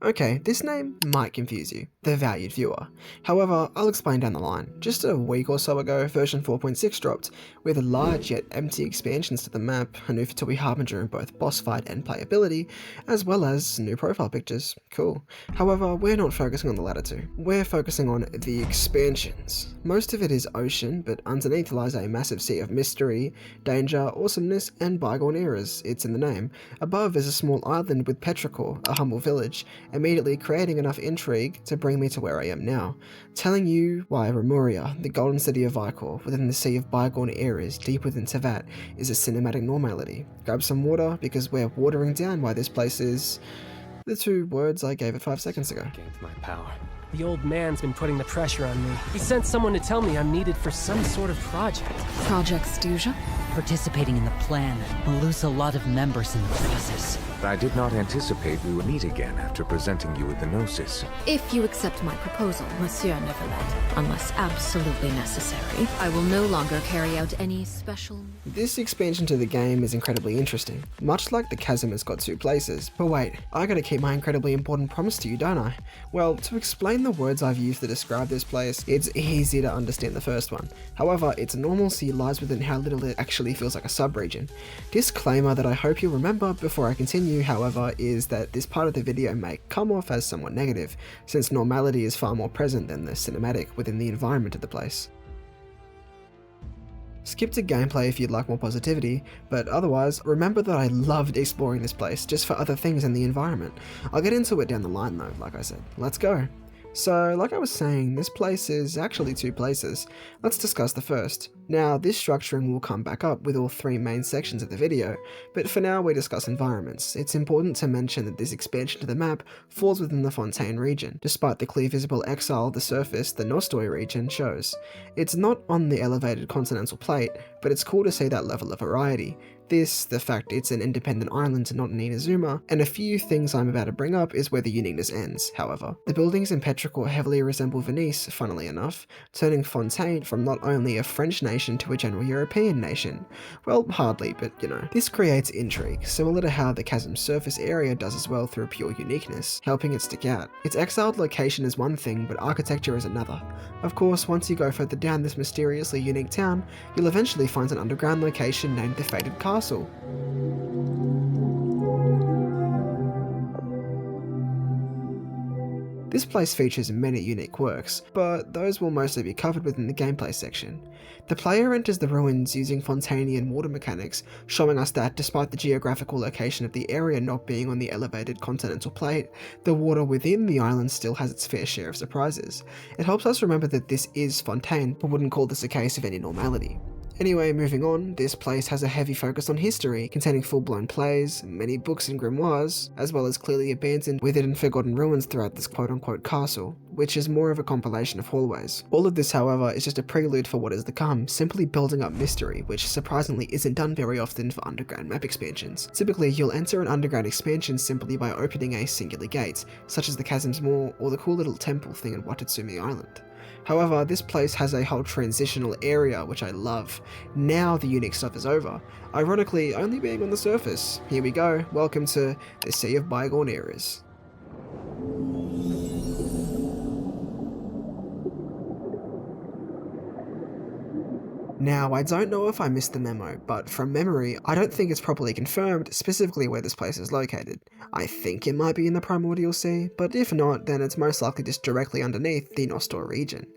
Okay, this name might confuse you, the valued viewer. However, I'll explain down the line. Just a week or so ago, version 4.6 dropped, with large yet empty expansions to the map, a new Fatui Harbinger in both boss fight and playability, as well as new profile pictures. Cool. However, we're not focusing on the latter two. We're focusing on the expansions. Most of it is ocean, but underneath lies a massive sea of mystery, danger, awesomeness, and bygone eras. It's in the name. Above is a small island with Petrichor, a humble village, immediately creating enough intrigue to bring me to where I am now, telling you why Remuria, the golden city of ichor, within the sea of bygone eras deep within Teyvat, is a cinematic normality. Grab some water, because we're watering down why this place is the two words I gave it 5 seconds ago. Gained my power. The old man's been putting the pressure on me. He sent someone to tell me I'm needed for some sort of project. Project Stuja? Participating in the plan will lose a lot of members in the process. I did not anticipate we would meet again after presenting you with the Gnosis. If you accept my proposal, Monsieur Neverlet, unless absolutely necessary, I will no longer carry out any special... This expansion to the game is incredibly interesting. Much like the chasm has got 2 places. But wait, I gotta keep my incredibly important promise to you, don't I? Well, to explain the words I've used to describe this place, it's easy to understand the first one. However, its normalcy lies within how little it actually feels like a sub-region. Disclaimer that I hope you'll remember before I continue, however, is that this part of the video may come off as somewhat negative, since normality is far more present than the cinematic within the environment of the place. Skip to gameplay if you'd like more positivity, but otherwise, remember that I loved exploring this place just for other things in the environment. I'll get into it down the line though, like I said. Let's go. So, like I was saying, this place is actually 2 places. Let's discuss the first. Now, this structuring will come back up with all 3 main sections of the video, but for now we discuss environments. It's important to mention that this expansion to the map falls within the Fontaine region, despite the clear visible exile the surface the Nostoi region shows. It's not on the elevated continental plate, but it's cool to see that level of variety. This, the fact it's an independent island and not an Inazuma, and a few things I'm about to bring up is where the uniqueness ends, however. The buildings in Petrichor heavily resemble Venice, funnily enough, turning Fontaine from not only a French nation to a general European nation. Well, hardly, but you know. This creates intrigue, similar to how the chasm's surface area does as well through pure uniqueness, helping it stick out. Its exiled location is one thing, but architecture is another. Of course, once you go further down this mysteriously unique town, you'll eventually find an underground location named the Fated Castle. This place features many unique quirks, but those will mostly be covered within the gameplay section. The player enters the ruins using Fontainian water mechanics, showing us that despite the geographical location of the area not being on the elevated continental plate, the water within the island still has its fair share of surprises. It helps us remember that this is Fontaine, but wouldn't call this a case of any normality. Anyway, moving on, this place has a heavy focus on history, containing full-blown plays, many books and grimoires, as well as clearly abandoned, withered and forgotten ruins throughout this quote-unquote castle, which is more of a compilation of hallways. All of this, however, is just a prelude for what is to come, simply building up mystery, which surprisingly isn't done very often for underground map expansions. Typically, you'll enter an underground expansion simply by opening a singular gate, such as the Chasm's Maw or the cool little temple thing in Watatsumi Island. However, this place has a whole transitional area, which I love. Now the unique stuff is over, ironically only being on the surface. Here we go, welcome to the Sea of Bygone Eras. Now, I don't know if I missed the memo, but from memory, I don't think it's properly confirmed specifically where this place is located. I think it might be in the Primordial Sea, but if not, then it's most likely just directly underneath the Nostoi region.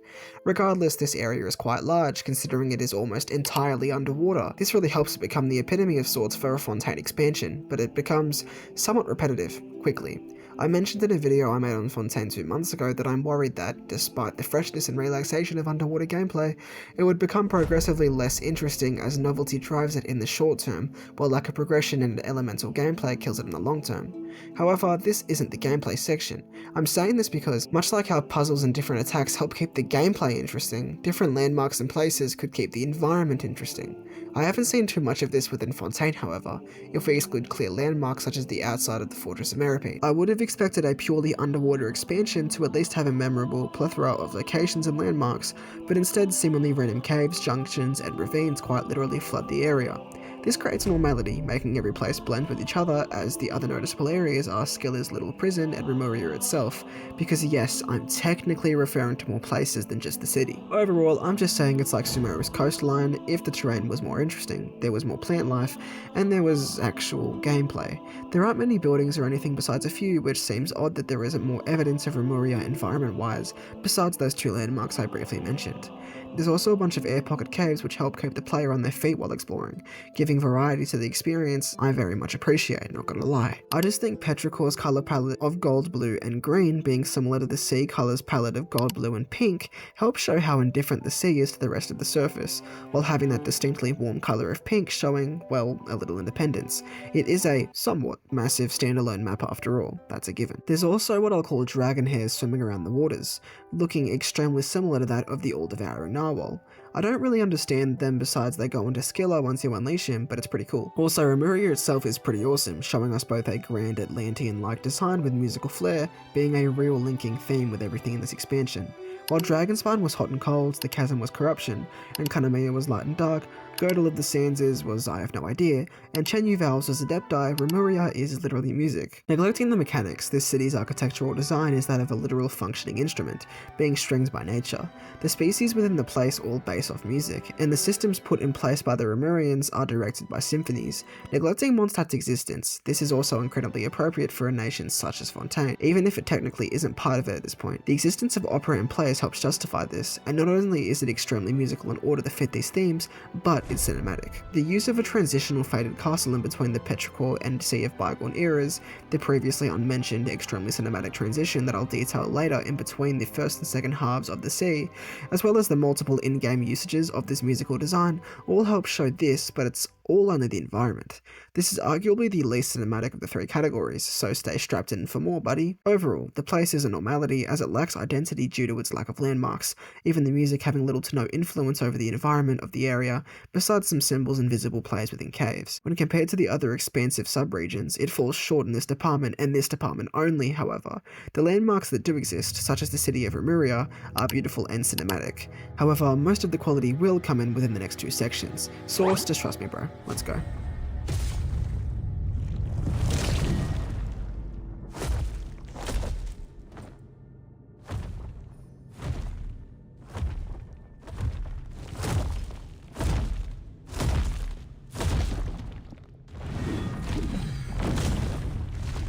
Regardless, this area is quite large, considering it is almost entirely underwater. This really helps it become the epitome of sorts for a Fontaine expansion, but it becomes somewhat repetitive quickly. I mentioned in a video I made on Fontaine 2 months ago that I'm worried that, despite the freshness and relaxation of underwater gameplay, it would become progressively less interesting as novelty drives it in the short term, while lack of progression and elemental gameplay kills it in the long term. However, this isn't the gameplay section. I'm saying this because, much like how puzzles and different attacks help keep the gameplay interesting, different landmarks and places could keep the environment interesting. I haven't seen too much of this within Fontaine, however, if we exclude clear landmarks such as the outside of the Fortress of Meropide. I would have expected a purely underwater expansion to at least have a memorable plethora of locations and landmarks, but instead seemingly random caves, junctions, and ravines quite literally flood the area. This creates normality, making every place blend with each other, as the other noticeable areas are Skiller's little prison and Remuria itself, because yes, I'm technically referring to more places than just the city. Overall, I'm just saying it's like Sumeru's coastline if the terrain was more interesting, there was more plant life, and there was actual gameplay. There aren't many buildings or anything besides a few, which seems odd that there isn't more evidence of Remuria environment-wise, besides those two landmarks I briefly mentioned. There's also a bunch of air pocket caves which help keep the player on their feet while exploring, giving variety to the experience I very much appreciate, not gonna lie. I just think Petrichor's colour palette of gold, blue and green being similar to the sea colours palette of gold, blue and pink helps show how indifferent the sea is to the rest of the surface, while having that distinctly warm colour of pink showing, well, a little independence. It is a somewhat massive standalone map after all, that's a given. There's also what I'll call dragon hairs swimming around the waters, looking extremely similar to that of the all-devouring narwhal. I don't really understand them besides they go into Skiller once you unleash him, but it's pretty cool. Also, Remuria itself is pretty awesome, showing us both a grand Atlantean-like design with musical flair, being a real linking theme with everything in this expansion. While Dragonspine was hot and cold, the Chasm was corruption, and Khaenr'iah was light and dark, Girdle of the Sands was I have no idea, and Chenyu Valves was Adepti, Remuria is literally music. Neglecting the mechanics, this city's architectural design is that of a literal functioning instrument, being strings by nature. The species within the place all base off music, and the systems put in place by the Remurians are directed by symphonies. Neglecting Mondstadt's existence, this is also incredibly appropriate for a nation such as Fontaine, even if it technically isn't part of it at this point. The existence of opera and plays helps justify this, and not only is it extremely musical in order to fit these themes, but it's cinematic. The use of a transitional faded castle in between the Petrichor and Sea of Bygone eras, the previously unmentioned extremely cinematic transition that I'll detail later in between the first and second halves of the sea, as well as the multiple in-game usages of this musical design, all help show this, but it's all only the environment. This is arguably the least cinematic of the three categories, so stay strapped in for more, buddy. Overall, the place is a normality as it lacks identity due to its lack of landmarks, even the music having little to no influence over the environment of the area, besides some symbols and visible plays within caves. When compared to the other expansive subregions, it falls short in this department, and this department only, however. The landmarks that do exist, such as the city of Remuria, are beautiful and cinematic. However, most of the quality will come in within the next two sections. Source, just trust me bro. Let's go.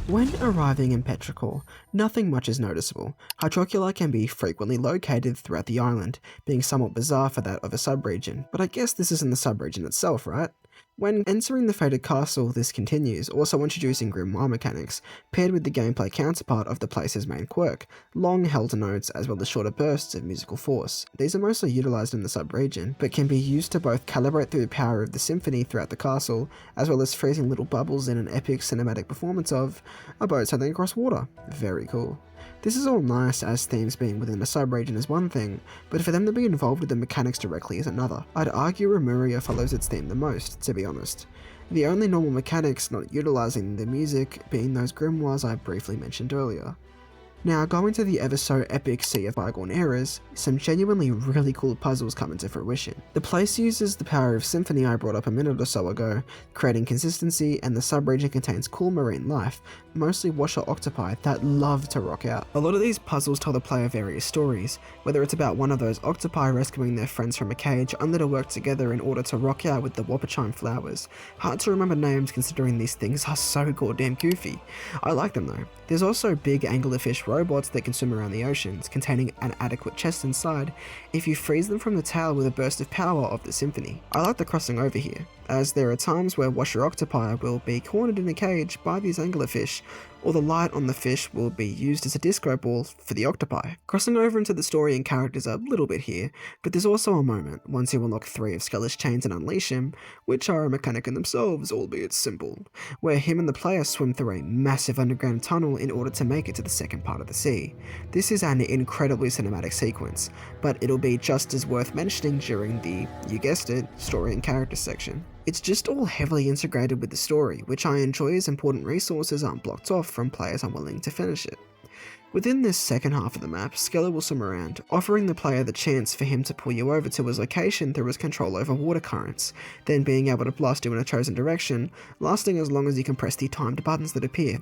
When arriving in Petrichor, nothing much is noticeable. Hydroculi can be frequently located throughout the island, being somewhat bizarre for that of a subregion, but I guess this isn't the subregion itself, right? When entering the Fated Castle, this continues, also introducing grimoire mechanics, paired with the gameplay counterpart of the place's main quirk, long held notes as well as shorter bursts of musical force. These are mostly utilised in the sub-region, but can be used to both calibrate through the power of the symphony throughout the castle, as well as freezing little bubbles in an epic cinematic performance of a boat sailing across water. Very cool. This is all nice, as themes being within a sub-region is one thing, but for them to be involved with the mechanics directly is another. I'd argue Remuria follows its theme the most, to be honest. The only normal mechanics not utilising the music being those grimoires I briefly mentioned earlier. Now, going to the ever so epic Sea of Bygone eras, some genuinely really cool puzzles come into fruition. The place uses the power of symphony I brought up a minute or so ago, creating consistency, and the sub-region contains cool marine life, mostly washer octopi that love to rock out. A lot of these puzzles tell the player various stories, whether it's about one of those octopi rescuing their friends from a cage only to work together in order to rock out with the Wapachime flowers. Hard to remember names considering these things are so goddamn goofy. I like them though. There's also big anglerfish robots that can swim around the oceans, containing an adequate chest inside if you freeze them from the tail with a burst of power of the symphony. I like the crossing over here, as there are times where washer octopi will be cornered in a cage by these anglerfish, or the light on the fish will be used as a disco ball for the octopi. Crossing over into the story and characters a little bit here, but there's also a moment once you unlock 3 of Skeller's chains and unleash him, which are a mechanic in themselves, albeit simple, where him and the player swim through a massive underground tunnel in order to make it to the second part of the sea. This is an incredibly cinematic sequence, but it'll be just as worth mentioning during the, you guessed it, story and character section. It's just all heavily integrated with the story, which I enjoy as important resources aren't blocked off from players unwilling to finish it. Within this second half of the map, Skeller will swim around, offering the player the chance for him to pull you over to his location through his control over water currents, then being able to blast you in a chosen direction, lasting as long as you can press the timed buttons that appear.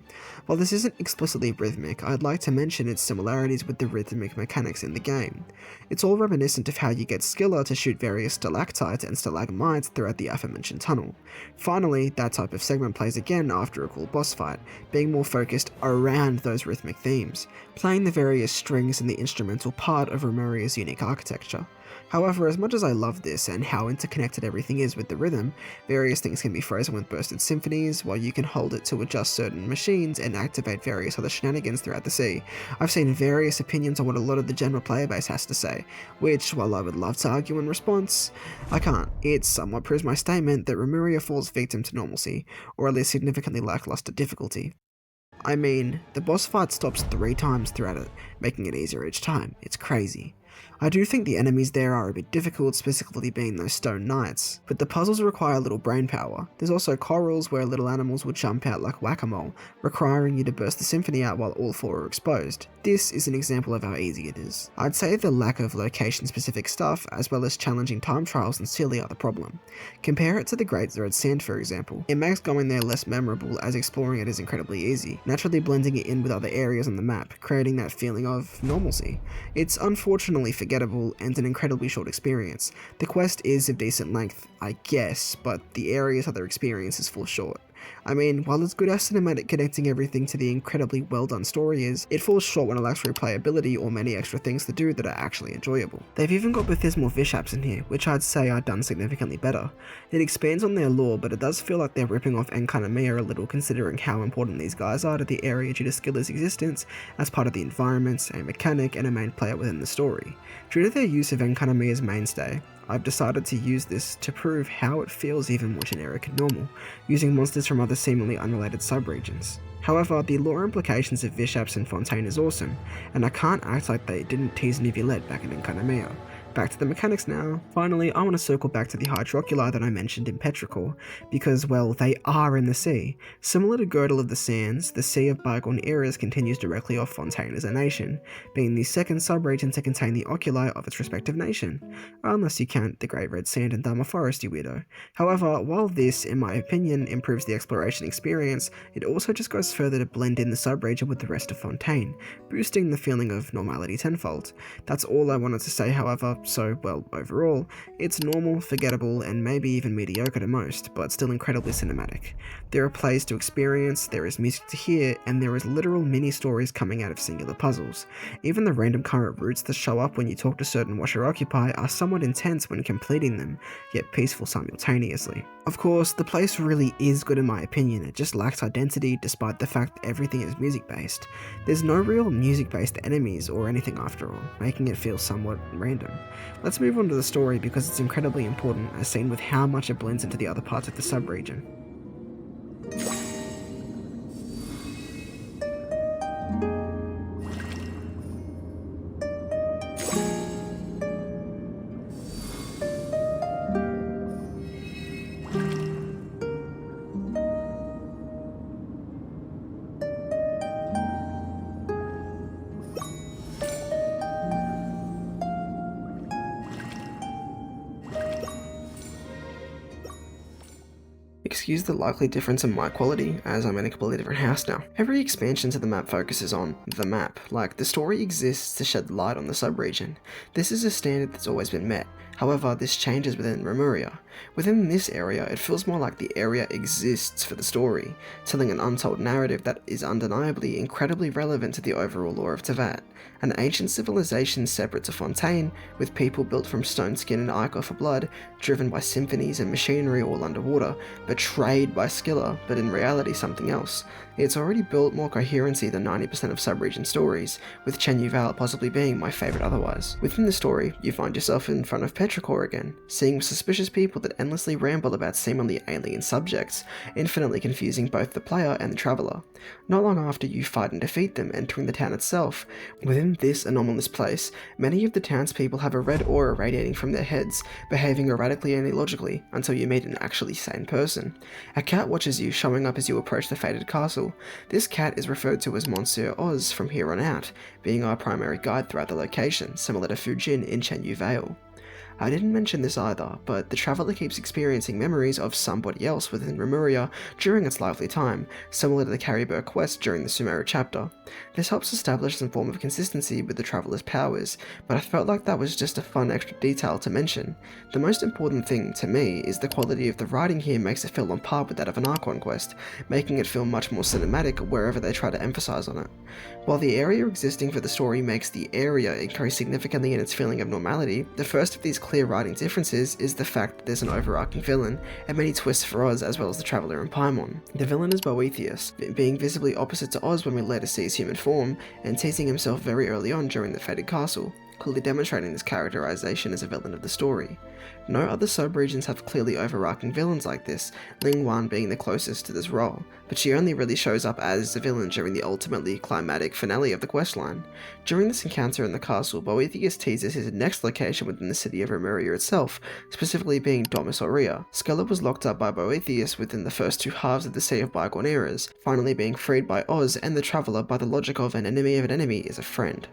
While this isn't explicitly rhythmic, I'd like to mention its similarities with the rhythmic mechanics in the game. It's all reminiscent of how you get Skeller to shoot various stalactites and stalagmites throughout the aforementioned tunnel. Finally, that type of segment plays again after a cool boss fight, being more focused around those rhythmic themes, playing the various strings in the instrumental part of Remuria's unique architecture. However, as much as I love this and how interconnected everything is with the rhythm, various things can be frozen with bursted symphonies, while you can hold it to adjust certain machines and activate various other shenanigans throughout the sea. I've seen various opinions on what a lot of the general player base has to say, which, while I would love to argue in response, I can't. It somewhat proves my statement that Remuria falls victim to normalcy, or at least significantly lackluster difficulty. I mean, the boss fight stops 3 times throughout it, making it easier each time. It's crazy. I do think the enemies there are a bit difficult, specifically being those stone knights, but the puzzles require little brain power. There's also corals where little animals will jump out like whack-a-mole, requiring you to burst the symphony out while all 4 are exposed. This is an example of how easy it is. I'd say the lack of location-specific stuff, as well as challenging time trials and silly are the problem. Compare it to the Great Red Sand, for example. It makes going there less memorable, as exploring it is incredibly easy, naturally blending it in with other areas on the map, creating that feeling of normalcy. It's unfortunately forgettable and an incredibly short experience. The quest is of decent length, I guess, but the area's other experiences fall short. I mean, while as good as cinematic connecting everything to the incredibly well done story is, it falls short when it lacks replayability or many extra things to do that are actually enjoyable. They've even got Baptismal Vishaps in here, which I'd say are done significantly better. It expands on their lore, but it does feel like they're ripping off Khaenr'iah a little, considering how important these guys are to the area due to Skiller's existence as part of the environment, a mechanic, and a main player within the story. Due to their use of Khaenr'iah's mainstay, I've decided to use this to prove how it feels even more generic and normal, using monsters from other seemingly unrelated subregions. However, the lore implications of Vishaps and Fontaine is awesome, and I can't act like they didn't tease Neuvillette back in Khaenr'iah. Back to the mechanics now. Finally, I want to circle back to the hydroculi that I mentioned in Petrichor, because, well, they are in the sea. Similar to Girdle of the Sands, the Sea of Bygone Eras continues directly off Fontaine as a nation, being the second subregion to contain the oculi of its respective nation, unless you count the Great Red Sand and Dharma Forest, you weirdo. However, while this, in my opinion, improves the exploration experience, it also just goes further to blend in the subregion with the rest of Fontaine, boosting the feeling of normality tenfold. That's all I wanted to say, however, so, well, overall, it's normal, forgettable, and maybe even mediocre to most, but still incredibly cinematic. There are plays to experience, there is music to hear, and there is literal mini-stories coming out of singular puzzles. Even the random current routes that show up when you talk to certain Washer Occupy are somewhat intense when completing them, yet peaceful simultaneously. Of course, the place really is good in my opinion, it just lacks identity despite the fact that everything is music-based. There's no real music-based enemies or anything after all, making it feel somewhat random. Let's move on to the story because it's incredibly important as seen with how much it blends into the other parts of the sub-region. Excuse the likely difference in mic quality, as I'm in a completely different house now. Every expansion to the map focuses on the map, like the story exists to shed light on the sub-region. This is a standard that's always been met. However, this changes within Remuria. Within this area, it feels more like the area exists for the story, telling an untold narrative that is undeniably incredibly relevant to the overall lore of Teyvat, an ancient civilization separate to Fontaine, with people built from stone skin and ichor for blood, driven by symphonies and machinery all underwater, betrayed by Skiller, but in reality something else. It's already built more coherency than 90% of sub-region stories, with Chen Yuval possibly being my favourite otherwise. Within the story, you find yourself in front of Petrichor, Petrichor again, seeing suspicious people that endlessly ramble about seemingly alien subjects, infinitely confusing both the player and the traveller. Not long after you fight and defeat them, entering the town itself. Within this anomalous place, many of the townspeople have a red aura radiating from their heads, behaving erratically and illogically until you meet an actually sane person. A cat watches you, showing up as you approach the fated castle. This cat is referred to as Monsieur Oz from here on out, being our primary guide throughout the location, similar to Fujin in Chenyu Vale. I didn't mention this either, but the traveller keeps experiencing memories of somebody else within Remuria during its lively time, similar to the Khaenr'iah quest during the Sumeru chapter. This helps establish some form of consistency with the traveller's powers, but I felt like that was just a fun extra detail to mention. The most important thing to me is the quality of the writing here makes it feel on par with that of an Archon quest, making it feel much more cinematic wherever they try to emphasise on it. While the area existing for the story makes the area increase significantly in its feeling of normality, the first of these clear writing differences is the fact that there's an overarching villain, and many twists for Oz as well as the Traveller and Paimon. The villain is Boethius, being visibly opposite to Oz when we later see his human form, and teasing himself very early on during the Fated Castle, clearly demonstrating this characterization as a villain of the story. No other sub-regions have clearly overarching villains like this, Ling Wan being the closest to this role, but she only really shows up as a villain during the ultimately climatic finale of the questline. During this encounter in the castle, Boethius teases his next location within the city of Remuria itself, specifically being Domisoria. Scylla was locked up by Boethius within the first two halves of the Sea of Bygone eras, finally being freed by Oz and the Traveller by the logic of an enemy is a friend.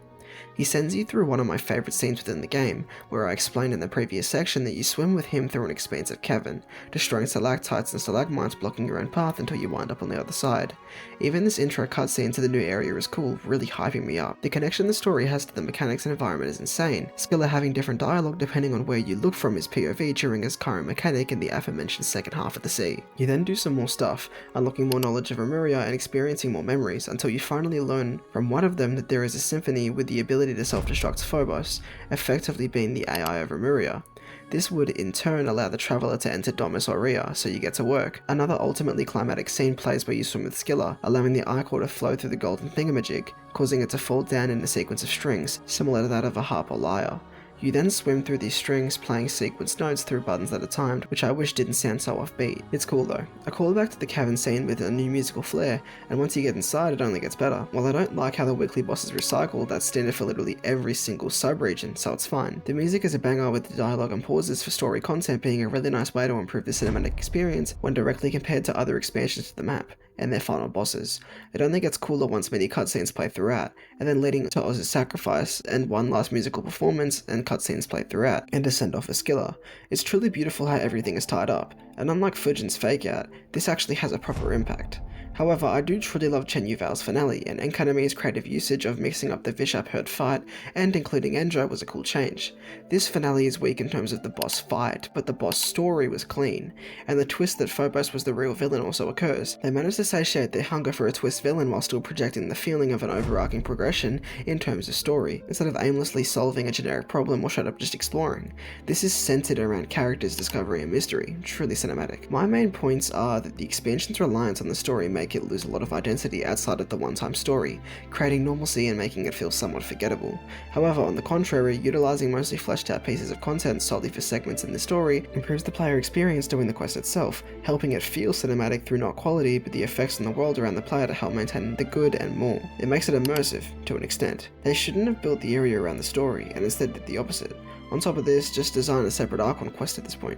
He sends you through one of my favourite scenes within the game, where I explained in the previous section that you swim with him through an expansive cavern, destroying stalactites and stalagmites blocking your own path until you wind up on the other side. Even this intro cutscene to the new area is cool, really hyping me up. The connection the story has to the mechanics and environment is insane, Scylla having different dialogue depending on where you look from his POV during his current mechanic in the aforementioned second half of the sea. You then do some more stuff, unlocking more knowledge of Remuria and experiencing more memories, until you finally learn from one of them that there is a symphony with the ability to self-destruct Phobos, effectively being the AI of Remuria. This would in turn allow the Traveller to enter Domisoria, so you get to work. Another ultimately climatic scene plays where you swim with Scylla, allowing the ichor to flow through the golden thingamajig, causing it to fall down in a sequence of strings, similar to that of a harp or lyre. You then swim through these strings, playing sequence notes through buttons that are timed, which I wish didn't sound so offbeat. It's cool though. A callback to the cavern scene with a new musical flair, and once you get inside it only gets better. While I don't like how the weekly bosses recycle, that's standard for literally every single sub-region, so it's fine. The music is a banger with the dialogue and pauses for story content being a really nice way to improve the cinematic experience when directly compared to other expansions to the map and their final bosses. It only gets cooler once many cutscenes play throughout, and then leading to Oz's sacrifice and one last musical performance and cutscenes play throughout, and a send-off for Scylla. It's truly beautiful how everything is tied up, and unlike Fujin's fake out, this actually has a proper impact. However, I do truly love Chenyu Vale's finale, and Enkanami's creative usage of mixing up the Vishap herd fight and including Endro was a cool change. This finale is weak in terms of the boss fight, but the boss story was clean, and the twist that Phobos was the real villain also occurs. They managed to satiate their hunger for a twist villain while still projecting the feeling of an overarching progression in terms of story, instead of aimlessly solving a generic problem or straight up just exploring. This is centered around characters, discovery and mystery, truly cinematic. My main points are that the expansion's reliance on the story make it lose a lot of identity outside of the one-time story, creating normalcy and making it feel somewhat forgettable. However, on the contrary, utilizing mostly fleshed out pieces of content solely for segments in the story improves the player experience doing the quest itself, helping it feel cinematic through not quality but the effects in the world around the player to help maintain the good and more. It makes it immersive, to an extent. They shouldn't have built the area around the story and instead did the opposite. On top of this, just design a separate Archon quest at this point.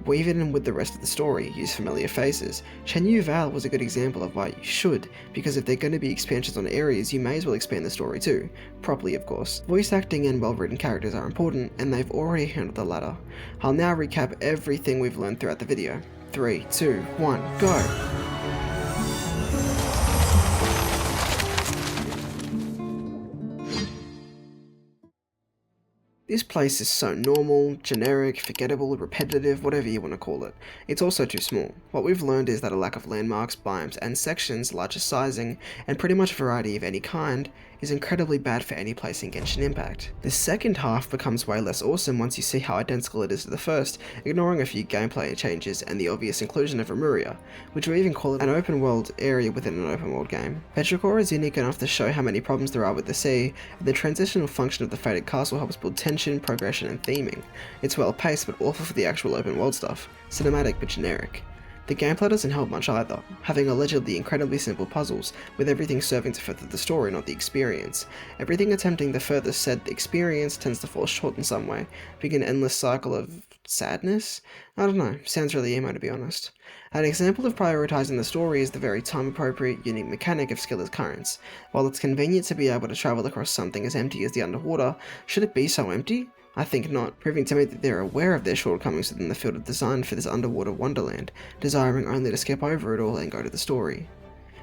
Weave it in with the rest of the story, use familiar faces. Chenyu Vale was a good example of why you should, because if they're going to be expansions on areas, you may as well expand the story too. Properly, of course. Voice acting and well-written characters are important, and they've already handled the latter. I'll now recap everything we've learned throughout the video. 3, 2, 1, go! This place is so normal, generic, forgettable, repetitive, whatever you want to call it. It's also too small. What we've learned is that a lack of landmarks, biomes, and sections, larger sizing, and pretty much variety of any kind, is incredibly bad for any place in Genshin Impact. The second half becomes way less awesome once you see how identical it is to the first, ignoring a few gameplay changes and the obvious inclusion of Remuria, which we even call it an open world area within an open world game. Petrichor is unique enough to show how many problems there are with the sea, and the transitional function of the Fated Castle helps build tension, progression, and theming. It's well paced but awful for the actual open world stuff. Cinematic but generic. The gameplay doesn't help much either, having allegedly incredibly simple puzzles, with everything serving to further the story, not the experience. Everything attempting to further said experience tends to fall short in some way, being an endless cycle of sadness? I don't know, sounds really emo to be honest. An example of prioritizing the story is the very time-appropriate, unique mechanic of skill as currents. While it's convenient to be able to travel across something as empty as the underwater, should it be so empty? I think not, proving to me that they're aware of their shortcomings within the field of design for this underwater wonderland, desiring only to skip over it all and go to the story.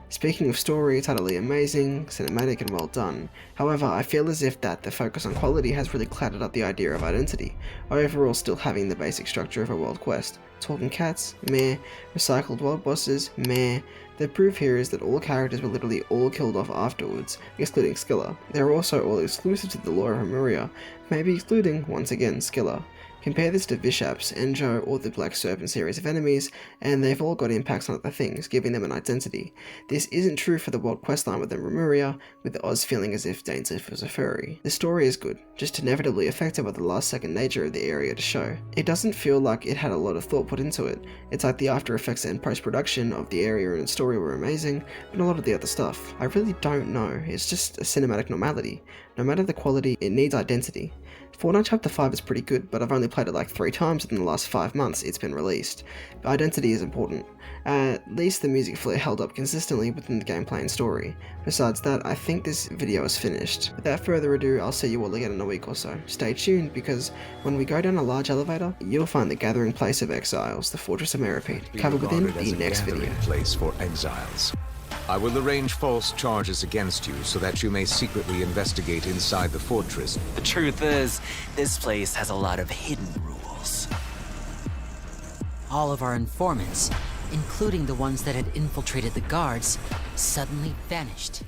Speaking of story, it's utterly amazing, cinematic and well done. However, I feel as if the focus on quality has really clouded up the idea of identity, overall still having the basic structure of a world quest. Talking cats? Meh. Recycled world bosses? Meh. The proof here is that all characters were literally all killed off afterwards, excluding Skilla. They're also all exclusive to the lore of Remuria, maybe excluding, once again, Skilla. Compare this to Vishaps, Enjo, or the Black Serpent series of enemies, and they've all got impacts on other things, giving them an identity. This isn't true for the world questline within Remuria, with Oz feeling as if Dainzif was a furry. The story is good, just inevitably affected by the last second nature of the area to show. It doesn't feel like it had a lot of thought put into it. It's like the after effects and post-production of the area and story were amazing, but a lot of the other stuff, I really don't know, it's just a cinematic normality. No matter the quality, it needs identity. Fortnite Chapter 5 is pretty good, but I've only played it like 3 times in the last 5 months it's been released. But identity is important. At least the music flair held up consistently within the gameplay and story. Besides that, I think this video is finished. Without further ado, I'll see you all again in a week or so. Stay tuned, because when we go down a large elevator, you'll find the gathering place of exiles, the Fortress of Meripede, covered within the next video. Place for exiles. I will arrange false charges against you so that you may secretly investigate inside the fortress. The truth is, this place has a lot of hidden rules. All of our informants, including the ones that had infiltrated the guards, suddenly vanished.